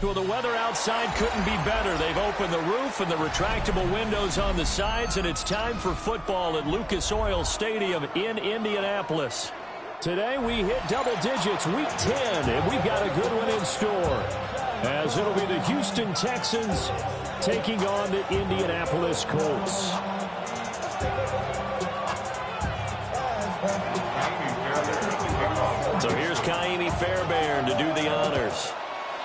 Well, the weather outside couldn't be better. They've opened the roof and the retractable windows on the sides, and it's time for football at Lucas Oil Stadium in Indianapolis. Today we hit double digits, week 10, and we've got a good one in store, as it'll be the Houston Texans taking on the Indianapolis Colts. So here's Crybaby to do the honors.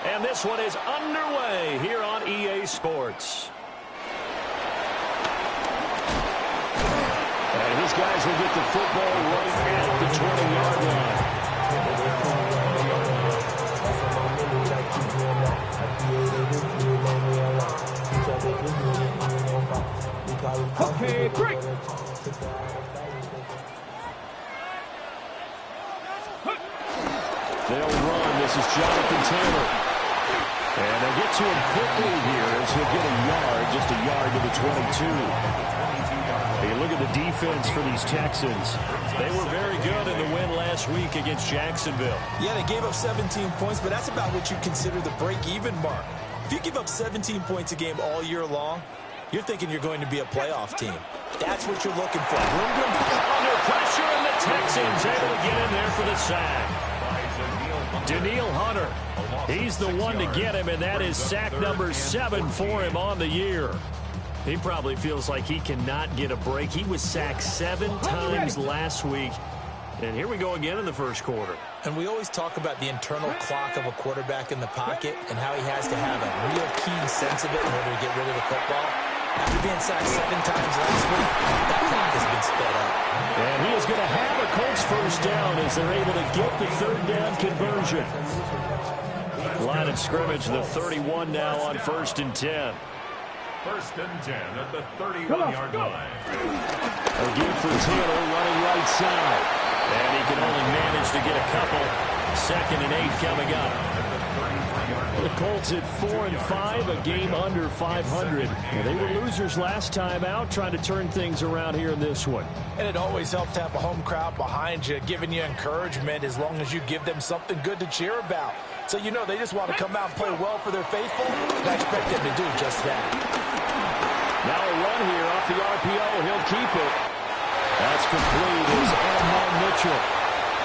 And this one is underway here on EA Sports. And his guys will get the football right at the 20-yard line. Okay, great. They'll run. This is Jonathan Taylor. And they get to him quickly here as he'll get a yard, just a yard to the 22. Hey, look at the defense for these Texans. They were very good in the win last week against Jacksonville. Yeah, they gave up 17 points, but that's about what you consider the break-even mark. If you give up 17 points a game all year long, you're thinking you're going to be a playoff team. That's what you're looking for. Under pressure, and the Texans able to get in there for the sack. Daniil Hunter, he's the one to get him, and that is sack number 7 for him on the year. He probably feels like he cannot get a break. He was sacked 7 times last week. And here we go again in the first quarter. And we always talk about the internal clock of a quarterback in the pocket and how he has to have a real keen sense of it in order to get rid of the football. After being sacked 7 times last week, that clock has been sped up. And he is going to have a Colts first down as they're able to get the third down conversion. Line of scrimmage, the 31 now on 1st and 10. 1st and 10 at the 31-yard line. Again for Taylor running right side. And he can only manage to get a couple. 2nd and 8 coming up. The Colts at 4-5, a game under 500. They were losers last time out, trying to turn things around here in this one. And it always helps to have a home crowd behind you, giving you encouragement as long as you give them something good to cheer about. So you know they just want to come out and play well for their faithful, and I expect them to do just that. Now a run here off the RPO. He'll keep it. That's complete as Armand Mitchell.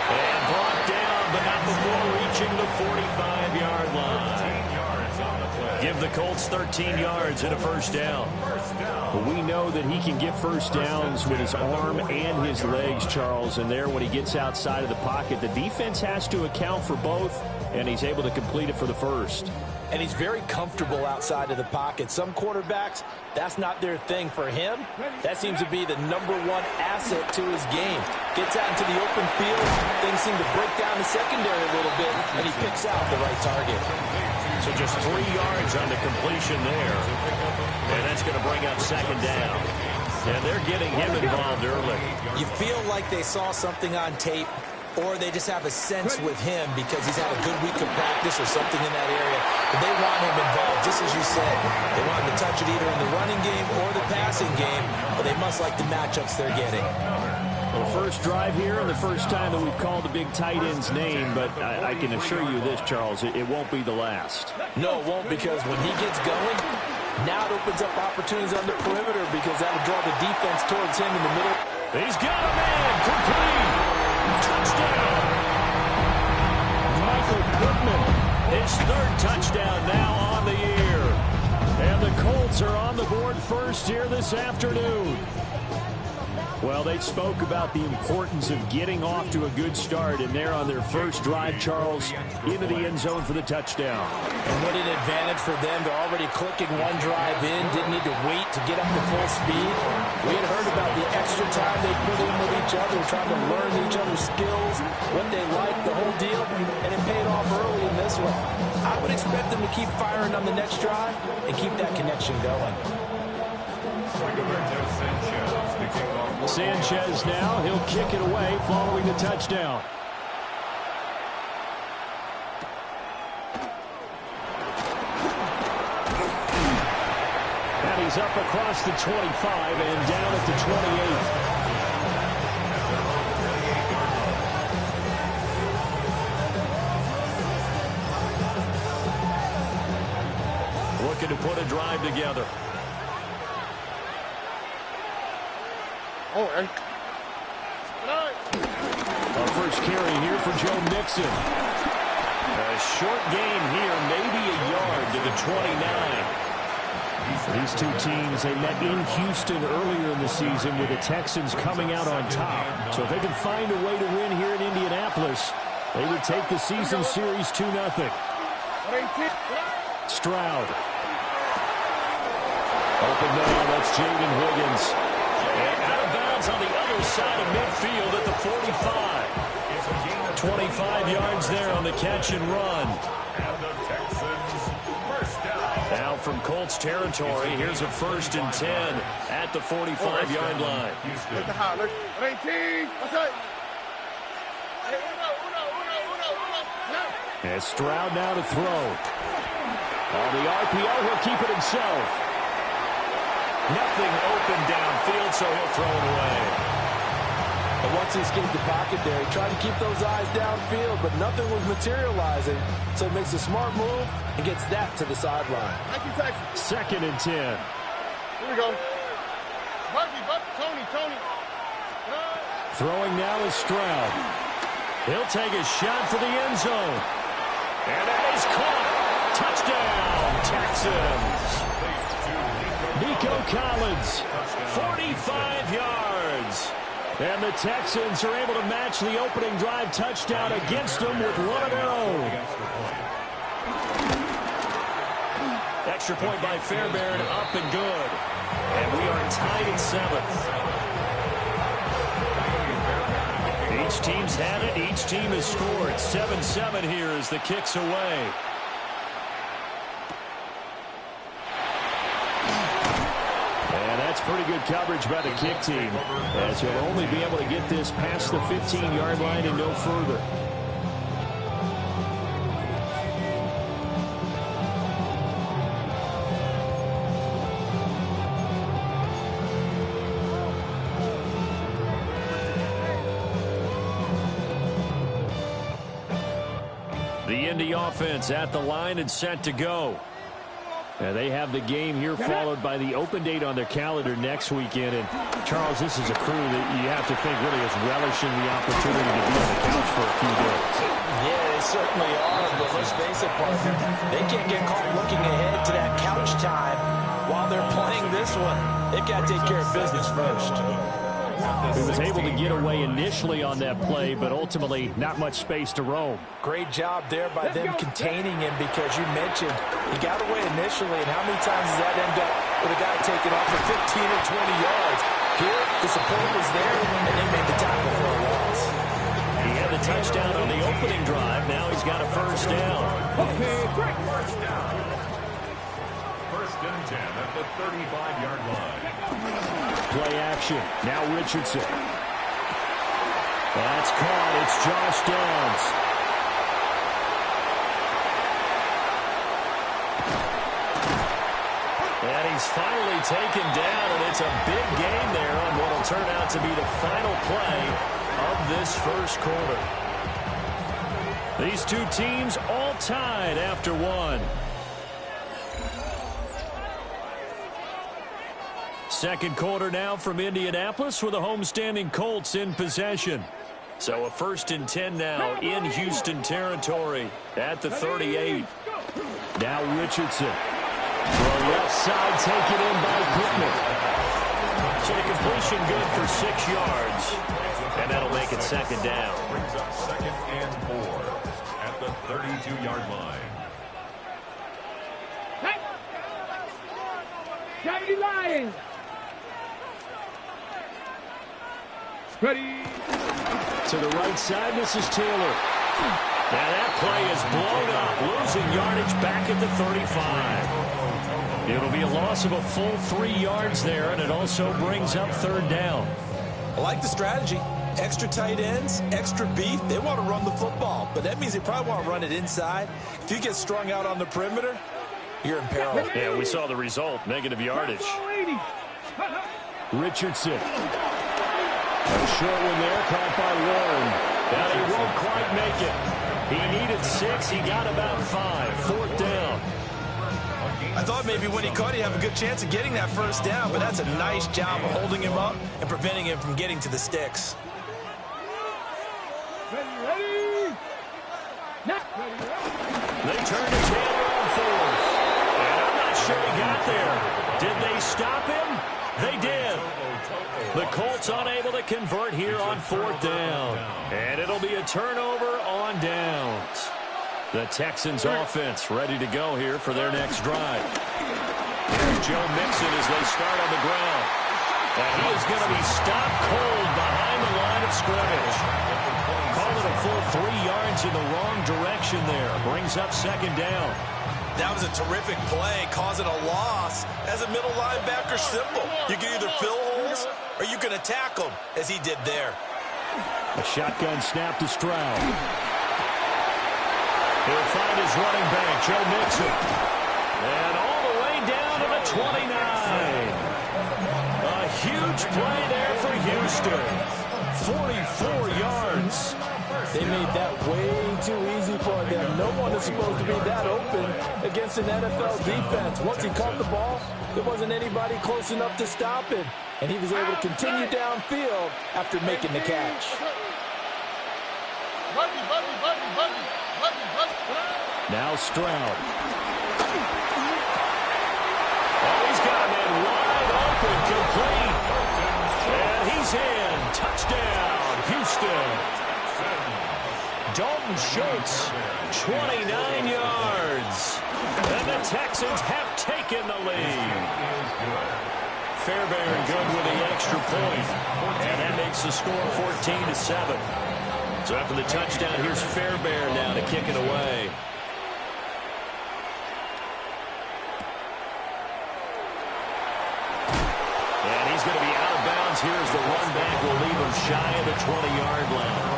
And brought down, but not before reaching the 45-yard line. Give the Colts 13 yards and a first down. But we know that he can get first downs with his arm and his legs, Charles. And there, when he gets outside of the pocket, the defense has to account for both, and he's able to complete it for the first. And he's very comfortable outside of the pocket. Some quarterbacks, that's not their thing. For him, that seems to be the #1 asset to his game. Gets out into the open field, things seem to break down the secondary a little bit, and he picks out the right target. So just 3 yards on the completion there. And that's going to bring up 2nd down. And they're getting him involved early. You feel like they saw something on tape, or they just have a sense with him because he's had a good week of practice or something in that area. But they want him involved, just as you said. They want him to touch it either in the running game or the passing game, but they must like the matchups they're getting. Well, first drive here and the first time that we've called the big tight end's name, but I can assure you this, Charles, it won't be the last. No, it won't, because when he gets going, now it opens up opportunities on the perimeter because that'll draw the defense towards him in the middle. He's got a man, complete. Touchdown! Michael Pittman, his 3rd touchdown now on the year. And the Colts are on the board first here this afternoon. Well, they spoke about the importance of getting off to a good start, and they're on their first drive, Charles, into the end zone for the touchdown. And what an advantage for them. They're already clicking one drive in, didn't need to wait to get up to full speed. We had heard about the extra time they put in with each other, trying to learn each other's skills, what they like, the whole deal, and it paid off early in this one. I would expect them to keep firing on the next drive and keep that connection going. Sanchez now, he'll kick it away following the touchdown. And he's up across the 25 and down at the 28. looking to put a drive together. Our first carry here for Joe Mixon. A short gain here, maybe a yard to the 29. These two teams, they met in Houston earlier in the season with the Texans coming out on top. So if they can find a way to win here in Indianapolis, they would take the season series 2-0. Stroud. Open man, that's Jaden Higgins. And out of bounds on the other side of midfield at the 45. 25 yards there on the catch and run. And the Texans first down. Now from Colts territory, here's a 1st and 10 at the 45-yard line. And Stroud now to throw. On the RPO, he'll keep it himself. Nothing open downfield, so he'll throw it away. And once he escaped the pocket there, he tried to keep those eyes downfield, but nothing was materializing. So he makes a smart move and gets that to the sideline. 2nd and 10. Here we go. Tony. Throwing now is Stroud. He'll take a shot for the end zone. And that is caught. Touchdown, Texans. Nico Collins, 45 yards. And the Texans are able to match the opening drive touchdown against them with one of their own. Extra point by Fairbairn, up and good. And we are tied at 7th. Each team's had it. Each team has scored. 7-7 here as the kick's away. That's pretty good coverage by the kick team, as he'll only be able to get this past the 15-yard line and no further. The Indy offense at the line and set to go. And they have the game here followed by the open date on their calendar next weekend. And, Charles, this is a crew that you have to think really is relishing the opportunity to be on the couch for a few days. Yeah, they certainly are, but let's face it, partner, they can't get caught looking ahead to that couch time while they're playing this one. They've got to take care of business first. He was able to get away initially on that play, but ultimately not much space to roam. Great job there by them containing him, because you mentioned he got away initially, and how many times does that end up with a guy taking off for 15 or 20 yards? Here, the support was there, and they made the tackle for a loss. He had the touchdown on the opening drive. Now he's got a 1st down. Okay, great. 1st down. 1st and 10 at the 35-yard line. Play action. Now Richardson. That's caught. It's Josh Downs. And he's finally taken down, and it's a big gain there on what will turn out to be the final play of this 1st quarter. These two teams all tied after one. 2nd quarter now from Indianapolis with the homestanding Colts in possession. So a 1st and 10 now in Houston territory at the 38. Now Richardson. From left side, taken in by Pittman. So the completion good for 6 yards. And that'll make it 2nd down. Brings up 2nd and 4 at the 32-yard line. Johnny Lions. Ready. To the right side, this is Taylor. Now that play is blown up, losing yardage back at the 35. It'll be a loss of a full 3 yards there, and it also brings up 3rd down. I like the strategy. Extra tight ends, extra beef. They want to run the football, but that means they probably want to run it inside. If you get strung out on the perimeter, you're in peril. Yeah, we saw the result, negative yardage. Richardson. A short one there, caught by Warren. Now he won't quite make it. He needed 6. He got about 5. 4th down. I thought maybe when he caught, he'd have a good chance of getting that first down, but that's a nice job of holding him up and preventing him from getting to the sticks. Ready? They turn the tail on fourth. And I'm not sure he got there. Did they stop him? They did. The Colts unable to convert here on fourth down. And it'll be a turnover on downs. The Texans offense ready to go here for their next drive. Here's Joe Mixon as they start on the ground. And he is going to be stopped cold behind the line of scrimmage. Call it a full 3 yards in the wrong direction there. Brings up second down. That was a terrific play, causing a loss. As a middle linebacker, simple. You can either fill holes or you can attack them, as he did there. A shotgun snap to Stroud. He'll find his running back, Joe Mixon. And all the way down to the 29. A huge play there for Houston. 44 yards. They made that way too easy for them. No one is supposed to be that open against an NFL defense. Once he caught the ball, there wasn't anybody close enough to stop him. And he was able to continue downfield after making the catch. Now Stroud. Oh, he's got a man wide open, complete. And he's in. Touchdown, Houston. Dalton Schultz, 29 yards. And the Texans have taken the lead. Fairbairn good with the extra point. And that makes the score 14-7. So after the touchdown, here's Fairbairn now to kick it away. And he's going to be out of bounds here as the run back will leave him shy of the 20-yard line.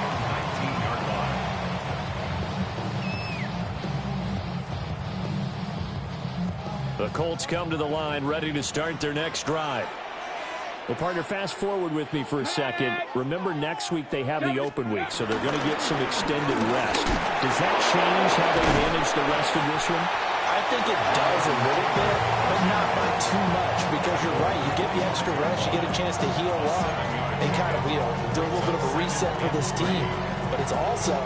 The Colts come to the line, ready to start their next drive. Well, partner, fast forward with me for a second. Remember, next week they have the open week, so they're going to get some extended rest. Does that change how they manage the rest of this one? I think it does a little bit, but not by too much, because you're right. You get the extra rest, you get a chance to heal up and kind of, do a little bit of a reset for this team. But it's also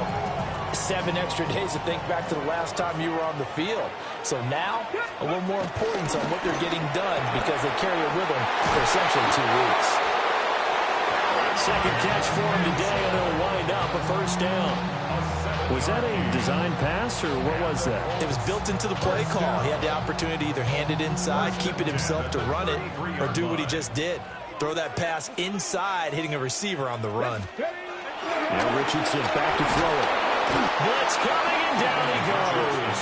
7 extra days to think back to the last time you were on the field. So now, a little more importance on what they're getting done because they carry it with them for essentially 2 weeks. Second catch for him today, and they'll wind up a first down. Was that a design pass, or what was that? It was built into the play call. He had the opportunity to either hand it inside, keep it himself to run it, or do what he just did. Throw that pass inside, hitting a receiver on the run. Now Richardson's back to throw it. Blitz coming, and down he goes.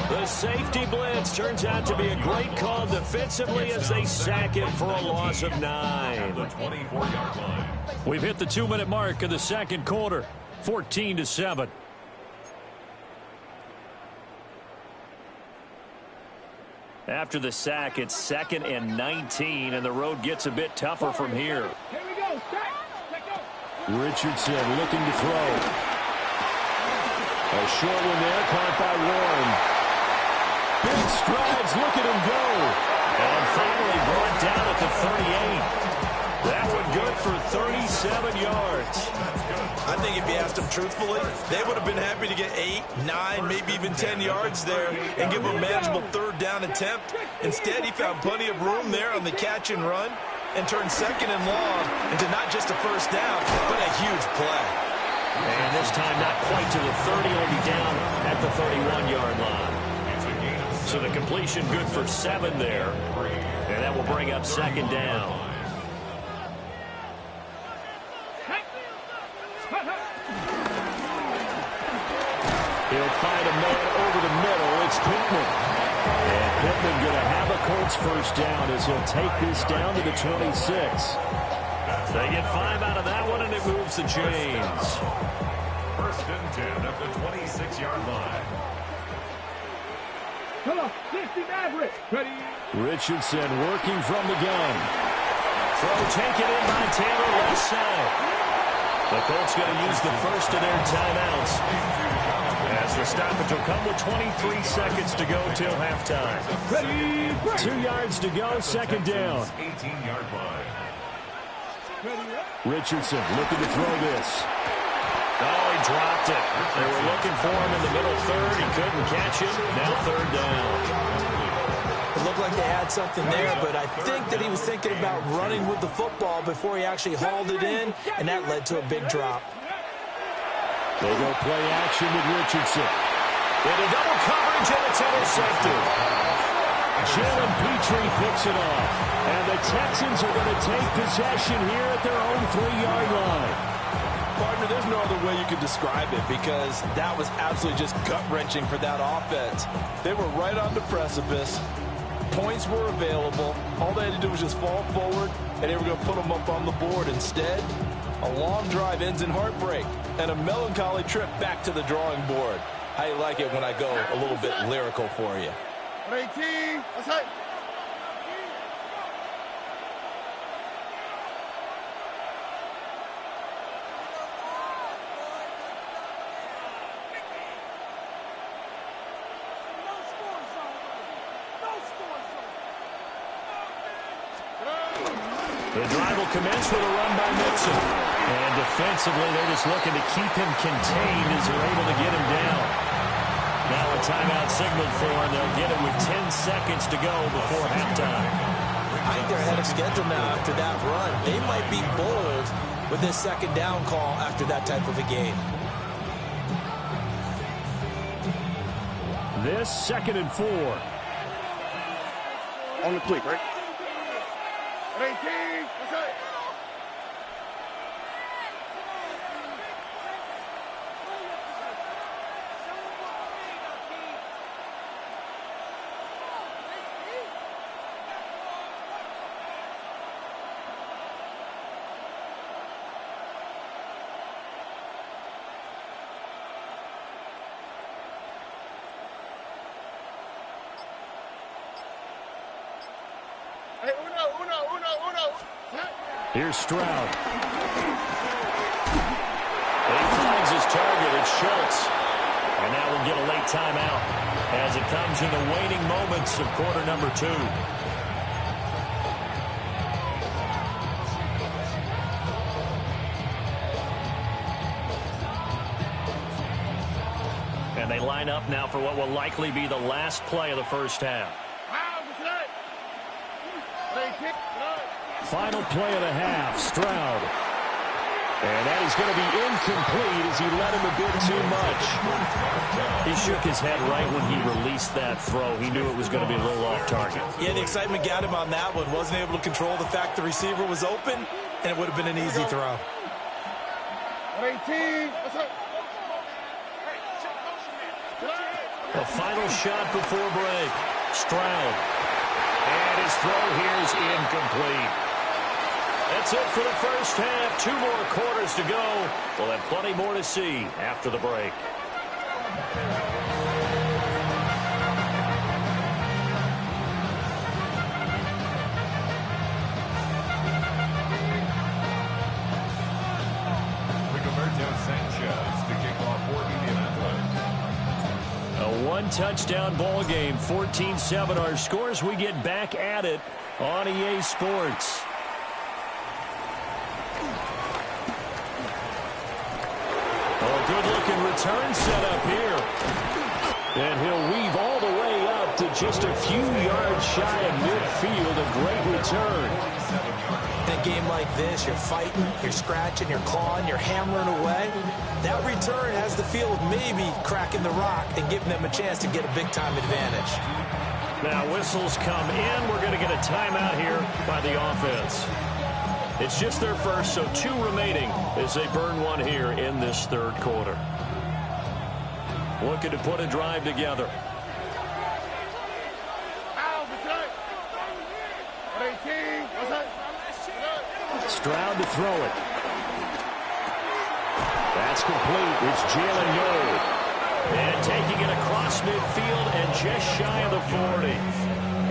The safety blitz turns out to be a great call defensively as they sack him for a loss of 9. The 24-yard line. We've hit the 2-minute mark of the second quarter, 14-7. After the sack, it's 2nd and 19, and the road gets a bit tougher from here. Here we go. Richardson looking to throw. A short one there, caught by Warren. Big strides, look at him go. And finally brought down at the 38. That one good for 37 yards. I think if you asked them truthfully, they would have been happy to get 8, 9, maybe even 10 yards there and give them a manageable third down attempt. Instead, he found plenty of room there on the catch and run and turned 2nd and long into not just a first down, but a huge play. And this time not quite to the 30, only down at the 31-yard line. So the completion good for 7 there. And that will bring up 2nd down. He'll find a man over the middle. It's Pittman. And Pittman going to have a Colts first down as he'll take this down to the 26. They get 5 out of that one, and it moves the chains. 1st and 10 at the 26-yard line. Come on, 60 Maverick. Ready? Richardson working from the gun. Throw taken in by Taylor left side. The Colts going to use the first of their timeouts. And as the stoppage will come with 23 seconds to go till halftime. 2 yards to go, second down. 18-yard line. Richardson looking to throw this. Oh, he dropped it. They were looking for him in the middle third. He couldn't catch it. Now third down. It looked like they had something there, but I think that he was thinking about running with the football before he actually hauled it in, and that led to a big drop. They go play action with Richardson. Into double coverage, and it's intercepted. Jalen Petrie picks it off. And the Texans are going to take possession here at their own 3-yard line. Partner, there's no other way you could describe it because that was absolutely just gut-wrenching for that offense. They were right on the precipice. Points were available. All they had to do was just fall forward, and they were going to put them up on the board. Instead, a long drive ends in heartbreak and a melancholy trip back to the drawing board. How you like it when I go a little bit lyrical for you? 18, let's hit. The drive will commence with a run by Mixon. And defensively, they're just looking to keep him contained as they're able to get him down. Now a timeout signaled for him. They'll get it with 10 seconds to go before halftime. I think they're ahead of schedule now after that run. They might be bold with this second down call after that type of a game. This 2nd and 4. On the click, right? 18, let's hit. Hey, uno. Here's Stroud. He finds his target. It's Schultz. And now we'll get a late timeout as it comes in the waning moments of quarter number 2. And they line up now for what will likely be the last play of the first half. Final play of the half, Stroud. And that is going to be incomplete as he let him a bit too much. He shook his head right when he released that throw. He knew it was going to be a little off target. Yeah, the excitement got him on that one. Wasn't able to control the fact the receiver was open, and it would have been an easy throw. 18, let's go. The final shot before break. Stroud. And his throw here is incomplete. That's it for the first half. 2 more quarters to go. We'll have plenty more to see after the break. Sanchez to kick off for Indianapolis. A 1-touchdown ball game, 14-7 our scores. We get back at it on EA Sports. Good-looking return set up here. And he'll weave all the way up to just a few yards shy of midfield. A great return. In a game like this, you're fighting, you're scratching, you're clawing, you're hammering away. That return has the feel of maybe cracking the rock and giving them a chance to get a big-time advantage. Now whistles come in. We're going to get a timeout here by the offense. It's just their first, so 2 remaining as they burn one here in this third quarter. Looking to put a drive together. Stroud to throw it. That's complete. It's Jalen Yole. And taking it across midfield and just shy of the 40.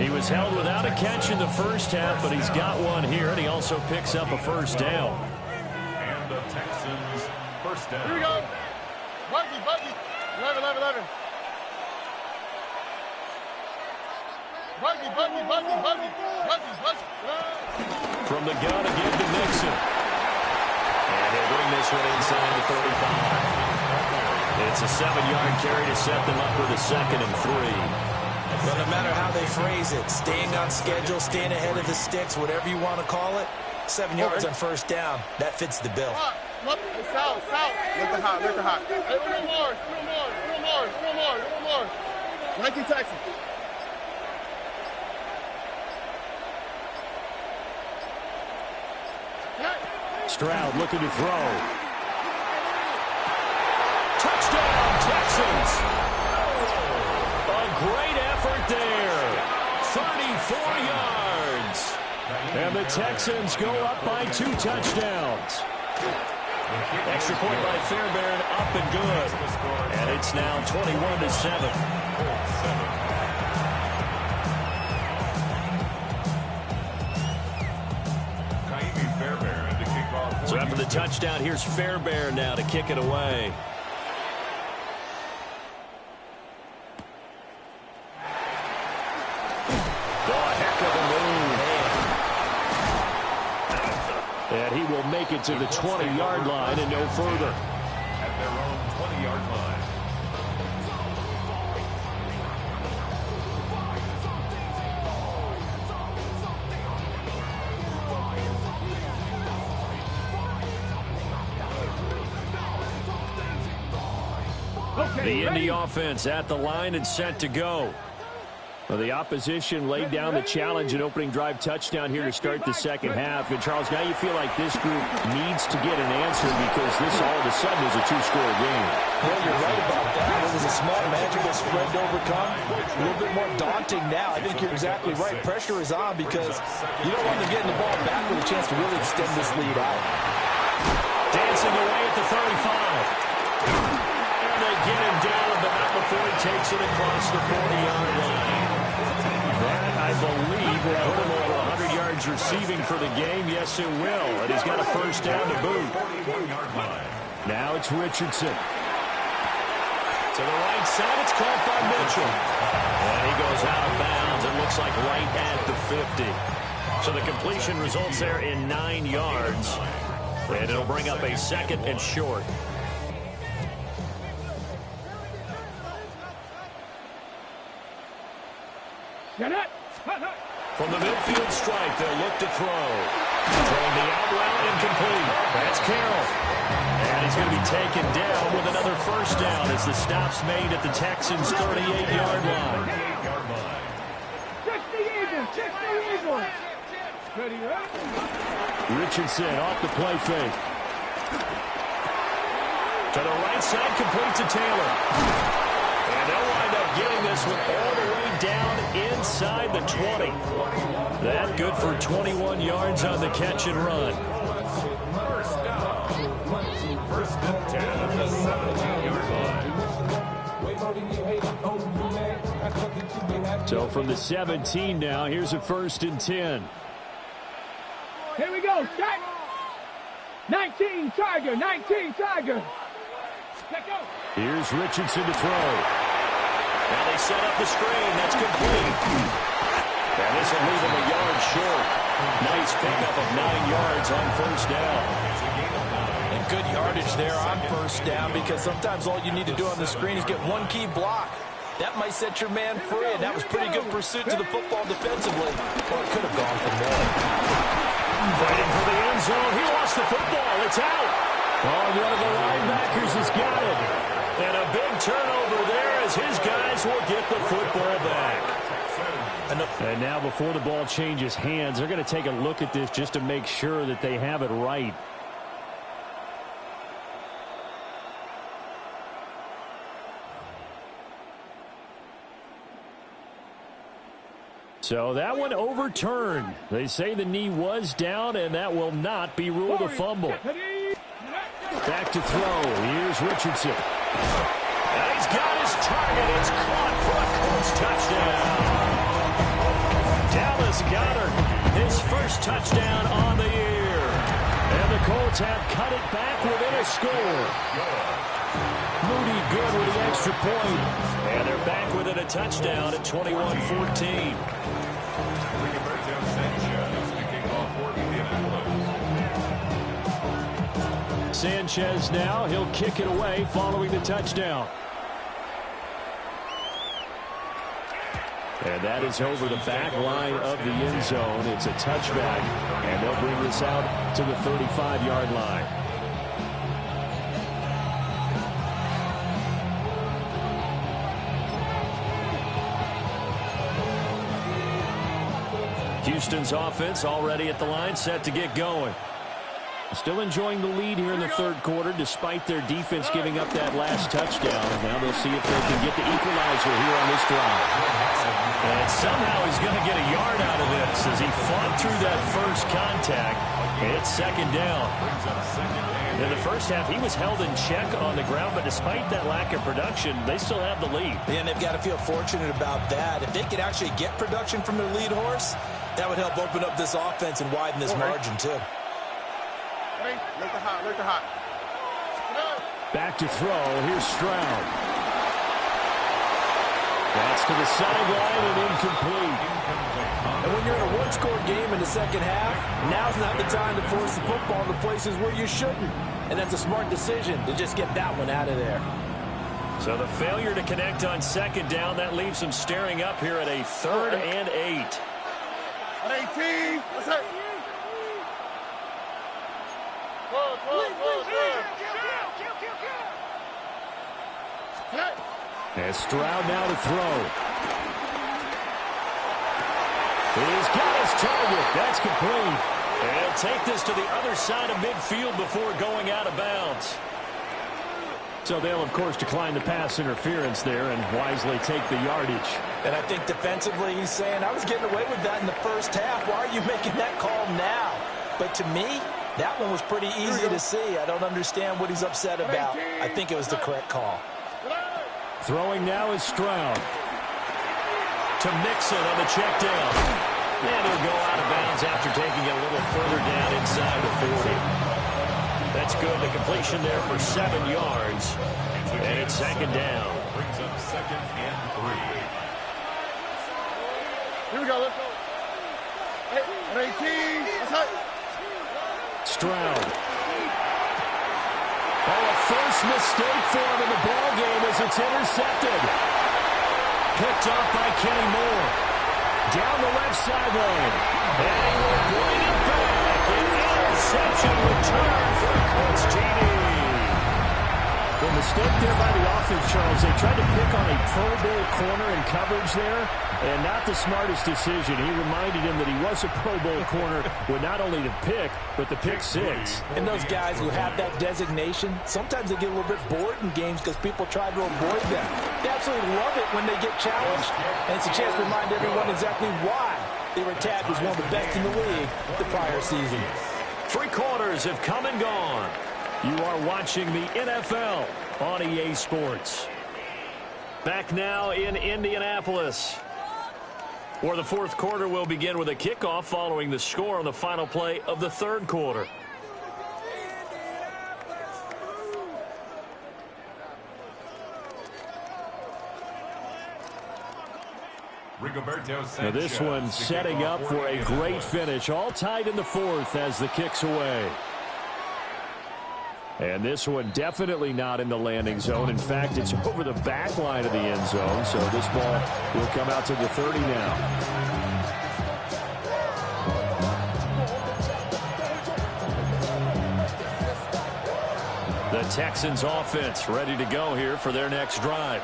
He was held without a catch in the first half, but he's got one here, and he also picks up a first down. And the Texans first down. Here we go. Buggy. 11. Buggy. From the gun again to Nixon. And he'll bring this one inside the 35. It's a 7-yard carry to set them up with a 2nd and 3. Well, no matter how they phrase it, staying on schedule, staying ahead of the sticks, whatever you want to call it, 7 yards on first down, that fits the bill. South. Look the hot. Hey, a little more. 19 Texans. Stroud looking to throw. Touchdown, Texans. A great effort there. 34 yards. And the Texans go up by 2 touchdowns. Extra point by Fairbairn, up and good. And it's now 21-7. So after the touchdown, here's Fairbairn now to kick it away. Oh, heck of a move. And he will make it to the 20-yard line and no further. At their own 20-yard line. The Indy offense at the line and set to go. Well, the opposition laid down the challenge and opening drive touchdown here to start the second half. And, Charles, now you feel like this group needs to get an answer because this all of a sudden is a 2-score game. Well, you're right about that. It was a small, magical spread to overcome. A little bit more daunting now. I think you're exactly right. Pressure is on because you don't want to get the ball back with a chance to really extend this lead out. Dancing away at the 35. And they get him down, but not before he takes it across the 40-yard line. That, I believe, will put him over 100 yards receiving for the game. Yes, it will. And he's got a first down to boot. Now it's Richardson. To the right side, it's caught by Mitchell. And he goes out of bounds. It looks like right at the 50. So the completion results there in 9 yards. And it'll bring up a 2nd and short. From the midfield stripe, they'll look to throw. Throwing the out route incomplete. That's Carroll. And he's going to be taken down with another first down as the stop's made at the Texans' 38-yard line. Check the Eagles. Richardson off the play fake. To the right side, complete to Taylor. And they'll wind up getting this one all the way down inside the 20. That good for 21 yards on the catch and run. First and 10 at the 17-yard line. So from the 17 now, here's a 1st and 10. Here we go. Start. 19 Tiger. Let's go. Here's Richardson to throw. Now they set up the screen. That's complete. And this will leave him a yard short. Nice pickup of 9 yards on first down. And good yardage there on first down because sometimes all you need to do on the screen is get one key block. That might set your man free, and that was pretty good pursuit to the football defensively. Or it could have gone for more. Fighting for the end zone. He lost the football. It's out. Oh, one of the linebackers has got it. And a big turnover there as his guys will get the football back. And now before the ball changes hands, they're going to take a look at this just to make sure that they have it right. So that one overturned. They say the knee was down, and that will not be ruled a fumble. Back to throw. Here's Richardson. And he's got his target. It's caught for a Colts touchdown. Dallas Goedert, his first touchdown on the year. And the Colts have cut it back within a score. Moody good with the extra point. And they're back within a touchdown at 21-14. Sanchez now, he'll kick it away following the touchdown. And that is over the back line of the end zone. It's a touchback, and they'll bring this out to the 35-yard line. Houston's offense already at the line, set to get going. Still enjoying the lead here in the third quarter, despite their defense giving up that last touchdown. Now they'll see if they can get the equalizer here on this drive. And somehow he's going to get a yard out of this as he fought through that first contact. It's second down. In the first half, he was held in check on the ground, but despite that lack of production, they still have the lead. And they've got to feel fortunate about that. If they could actually get production from their lead horse, that would help open up this offense and widen this margin, too. Back to throw. Here's Stroud. That's to the sideline and incomplete. And when you're in a one-score game in the second half, now's not the time to force the football in the places where you shouldn't. And that's a smart decision to just get that one out of there. So the failure to connect on second down, that leaves them staring up here at a 3rd and 8. 18. What's up? And Stroud now to throw. He's got his target. That's complete. And he'll take this to the other side of midfield before going out of bounds. So they'll, of course, decline the pass interference there and wisely take the yardage. And I think defensively he's saying, I was getting away with that in the first half. Why are you making that call now? But to me, that one was pretty easy to see. I don't understand what he's upset about. I think it was the correct call. Throwing now is Stroud. To Mixon on the check down. And he'll go out of bounds after taking it a little further down inside the 40. That's good. The completion there for 7 yards. And it's second down. Brings up 2nd and 3. Here we go. Let's go. 18. Let's go. Stroud. Oh, a first mistake for him in the ball game as it's intercepted. Picked off by Kenny Moore. Down the left sideline. And he will bring it back. An interception return for Coach TD. The mistake there by the offense, Charles. They tried to pick on a Pro Bowl corner in coverage there, and not the smartest decision. He reminded him that he was a Pro Bowl corner with not only the pick, but the pick six. And those guys who have that designation, sometimes they get a little bit bored in games because people try to avoid them. They absolutely love it when they get challenged, and it's a chance to remind everyone exactly why they were tagged as one of the best in the league the prior season. 3 quarters have come and gone. You are watching the NFL on EA Sports. Back now in Indianapolis, where the 4th quarter will begin with a kickoff following the score on the final play of the 3rd quarter. Now this one setting up for a great finish. All tied in the 4th as the kick's away. And this one definitely not in the landing zone. In fact, it's over the back line of the end zone. So this ball will come out to the 30 now. The Texans offense ready to go here for their next drive.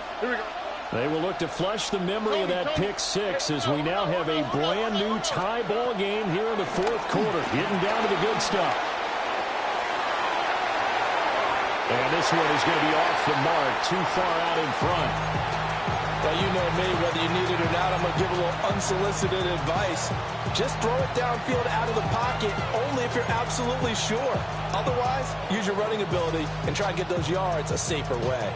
They will look to flush the memory of that pick six as we now have a brand new tie ball game here in the 4th quarter. Getting down to the good stuff. And this one is going to be off the mark, too far out in front. Well, you know me, whether you need it or not, I'm going to give a little unsolicited advice. Just throw it downfield out of the pocket, only if you're absolutely sure. Otherwise, use your running ability and try and get those yards a safer way.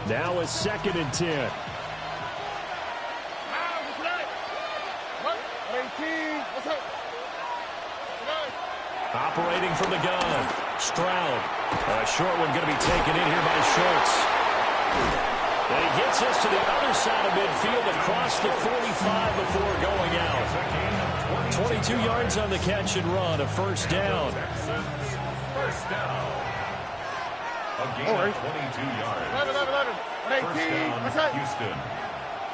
Now it's 2nd and 10. 18. What's up? Operating from the gun, Stroud. A short one going to be taken in here by Schultz. And he gets us to the other side of midfield across the 45 before going out. 22 yards on the catch and run, a first down. First down. A gain of 22 yards. 11. First down, Houston.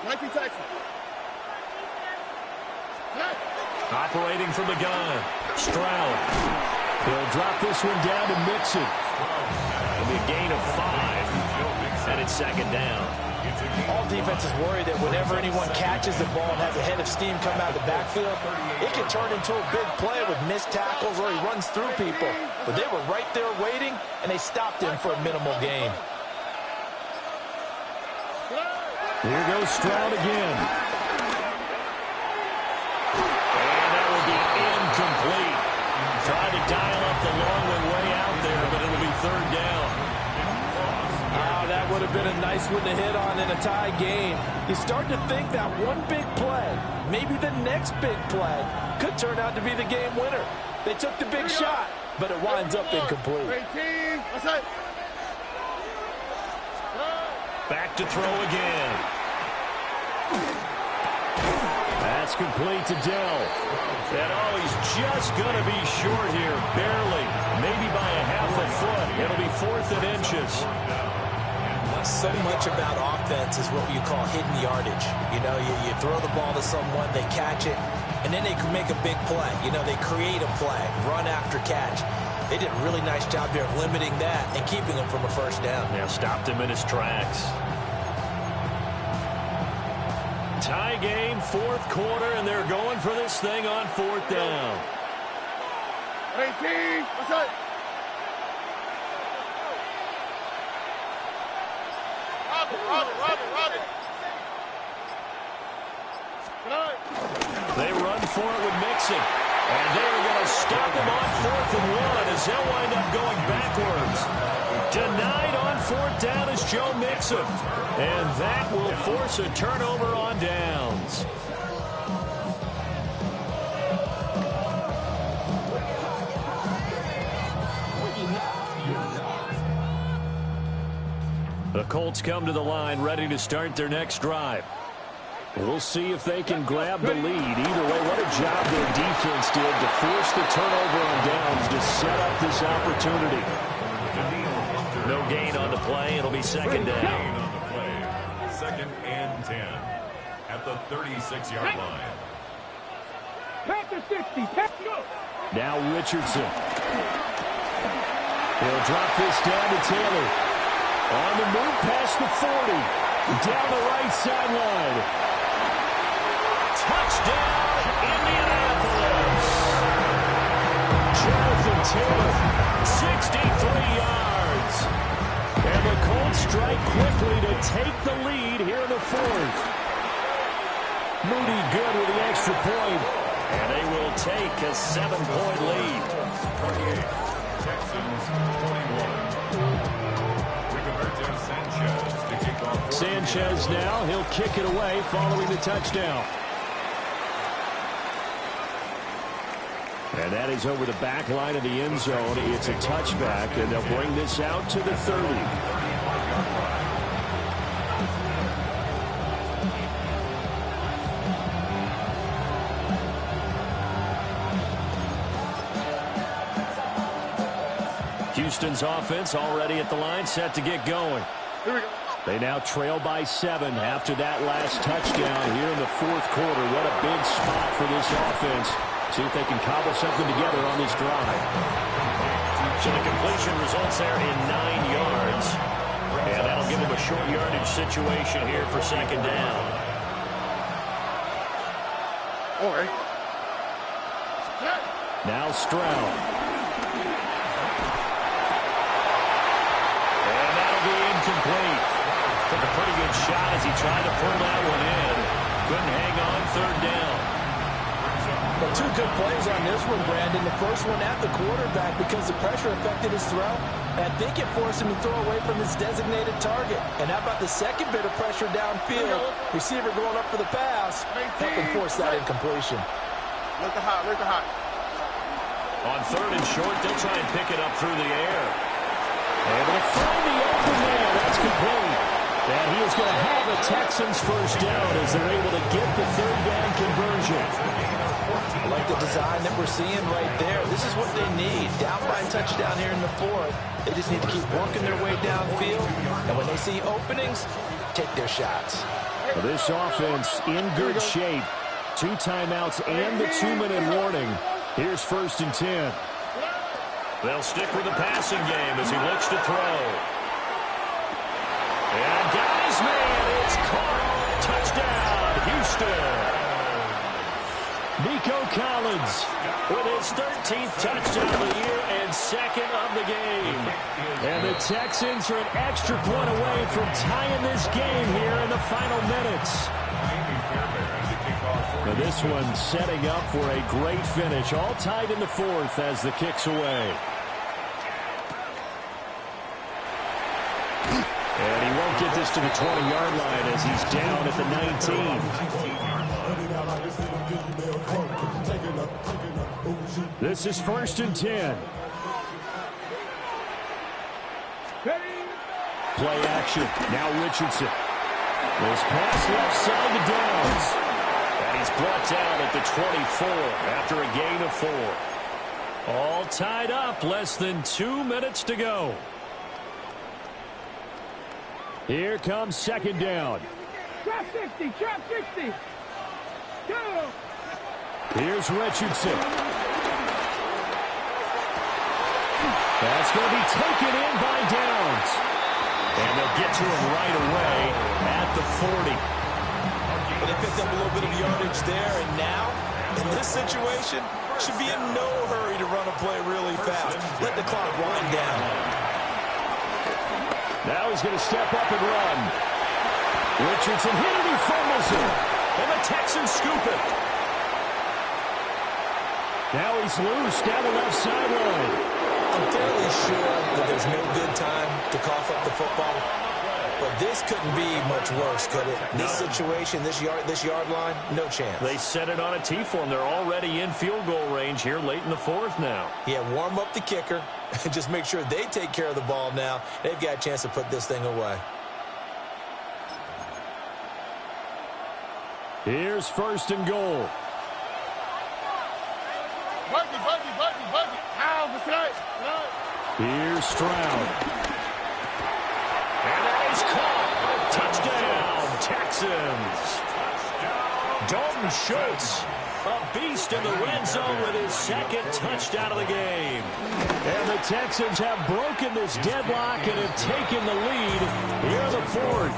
19 Texans. Operating from the gun, Stroud. He'll drop this one down to Mixon. It'll be a gain of 5, and it's second down. All defenses worry that whenever anyone catches the ball and has a head of steam come out of the backfield, it can turn into a big play with missed tackles or he runs through people. But they were right there waiting, and they stopped him for a minimal gain. Here goes Stroud again. And that will be incomplete. Tried to dial up the long one way out there, but it'll be third down. Oh, that would have been a nice one to hit on in a tie game. You start to think that one big play, maybe the next big play, could turn out to be the game winner. They took the big shot, but it winds up incomplete. 18. That's it. Back to throw again. That's complete to Dell. And oh, he's just going to be short here, barely, maybe by a half a foot. It'll be 4th and inches. So much about offense is what you call hidden yardage. You know, you throw the ball to someone, they catch it, and then they can make a big play. You know, they create a play, run after catch. They did a really nice job here of limiting that and keeping him from a first down. Yeah, stopped him in his tracks. Tie game, 4th quarter, and they're going for this thing on 4th down. 18. That's it. Robin. They run for it with Mixon. And they're going to stop him on 4th and 1 as they'll wind up going backwards. Denied on 4th down is Joe Mixon. And that will force a turnover on downs. The Colts come to the line ready to start their next drive. We'll see if they can grab the lead. Either way, what a job their defense did to force the turnover on downs to set up this opportunity. No gain on the play. It'll be second down. Gain on the play. 2nd and 10 at the 36-yard line. Pack the 60. Now Richardson. He'll drop this down to Taylor. On the move past the 40. Down the right sideline. Touchdown, Indianapolis. Jonathan Taylor, 63 yards. And the Colts strike quickly to take the lead here in the 4th. Moody good with the extra point. And they will take a 7-point lead. 28. Texans 21. Sanchez to kick off. Sanchez now, he'll kick it away following the touchdown. And that is over the back line of the end zone. It's a touchback, and they'll bring this out to the 30. Houston's offense already at the line, set to get going. Here we go. They now trail by 7 after that last touchdown here in the 4th quarter. What a big spot for this offense. See if they can cobble something together on this drive. So the completion results there in 9 yards. And that'll give them a short yardage situation here for second down. All right. Now Stroud. And that'll be incomplete. Took a pretty good shot as he tried to pull that one in. Couldn't hang on, 3rd down. Well, 2 good plays on this one, Brandon. The first one at the quarterback because the pressure affected his throw. And I think it forced him to throw away from his designated target. And how about the second bit of pressure downfield? Receiver going up for the pass, helping force that incompletion. Look the hot. On 3rd and short, they'll try and pick it up through the air. Able to find the open man. That's complete. And he is going to have a Texans first down as they're able to get the 3rd down conversion. I like the design that we're seeing right there. This is what they need. Down by a touchdown here in the 4th. They just need to keep working their way downfield. And when they see openings, take their shots. This offense in good shape. 2 timeouts and the 2-minute warning. Here's 1st and 10. They'll stick with the passing game as he looks to throw. And guys, man, it's caught. Touchdown, Houston. Nico Collins with his 13th touchdown of the year and 2nd of the game. And the Texans are an extra point away from tying this game here in the final minutes. Now this one setting up for a great finish. All tied in the 4th as the kick's away. And he won't get this to the 20-yard line as he's down at the 19. This is 1st and 10. Play action. Now Richardson. This pass left side to Downs. And he's brought down at the 24 after a gain of 4. All tied up. Less than 2 minutes to go. Here comes 2nd down. Trap 60, trap 60. Go. Here's Richardson. That's going to be taken in by Downs. And they'll get to him right away at the 40. Well, they picked up a little bit of yardage there, and now, in this situation, should be in no hurry to run a play really fast. Let the clock wind down. Now he's going to step up and run. Richardson hit it, he fumbles it. And the Texans scoop it. Now he's loose down the left sideline. I'm fairly sure that there's no good time to cough up the football. But this couldn't be much worse, could it? This situation, this yard line, no chance. They set it on a T for him. They're already in field goal range here late in the 4th now. Yeah, warm up the kicker. Just make sure they take care of the ball now. They've got a chance to put this thing away. Here's 1st and goal. Buggy. How the strike? Here's Stroud. And that is caught. Touchdown, Texans. Dalton Schultz, a beast in the red zone with his 2nd touchdown of the game. And the Texans have broken this deadlock and have taken the lead here in the 4th.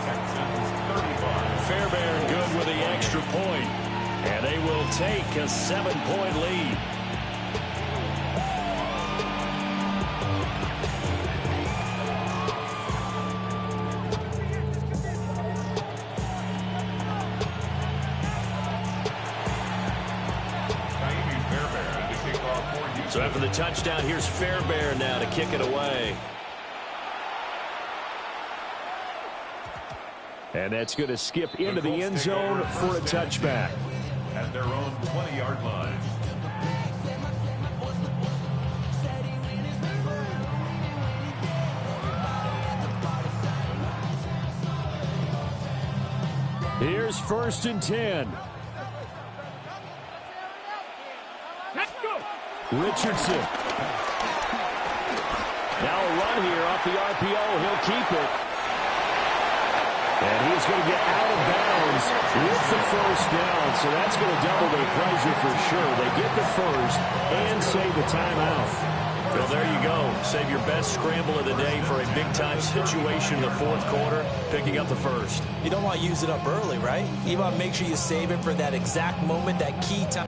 Fairbairn good with the extra point. And they will take a 7-point lead. So after the touchdown, here's Fairbairn now to kick it away. And that's going to skip into the end zone for a touchback. At their own 20-yard line. Here's 1st and 10. Richardson. Now a run here off the RPO. He'll keep it. And he's going to get out of bounds with the 1st down. So that's going to double their pleasure for sure. They get the 1st and save the timeout. Well, there you go. Save your best scramble of the day for a big-time situation in the 4th quarter, picking up the 1st. You don't want to use it up early, right? You want to make sure you save it for that exact moment, that key time.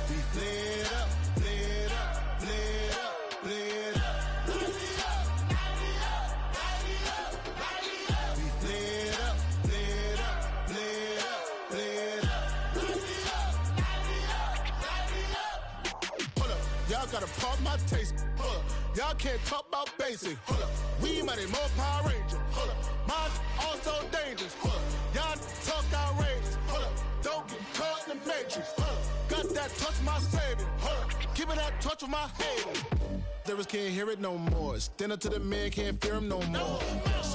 We flared up, flared up, flared up, flared up. We flared up, flared up, flared up, flared up. Hold up, y'all gotta pump my taste. Hold up, y'all can't talk about basic. Hold up, we mighty more Power Ranger. Hold up, mine also dangerous. Hold up, y'all talk outrageous. Hold up, don't get caught in the matrix. Hold up, got that touch my savior. Hold up, keeping that touch with my haters. Lyrics can't hear it no more. Stand up to the man, can't fear him no more.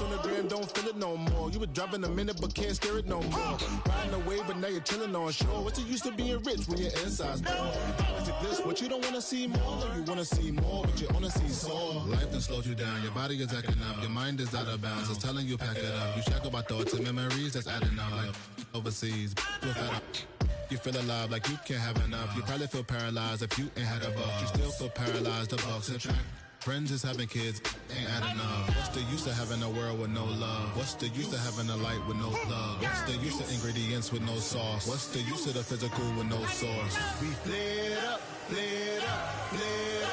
On the gram, don't feel it no more. You were driving a minute, but can't steer it no more. Riding away, but now you're chilling on shore. What's the use of being rich when your inside's poor? This, what you don't wanna see more, you wanna see more, but you wanna see sore. Life done slowed you down, your body is acting up, your mind is out of bounds. It's telling you pack it up. You shackle by thoughts and memories that's adding up. Like overseas, you feel alive like you can't have enough. You probably feel paralyzed if you ain't had a buck. You still feel paralyzed, the bucks and track. Friends is having kids, ain't adding up. What's the use of having a world with no love? What's the use of having a light with no plug? What's the use of ingredients with no sauce? What's the use of the physical with no source? We flared up, flared up, flared up.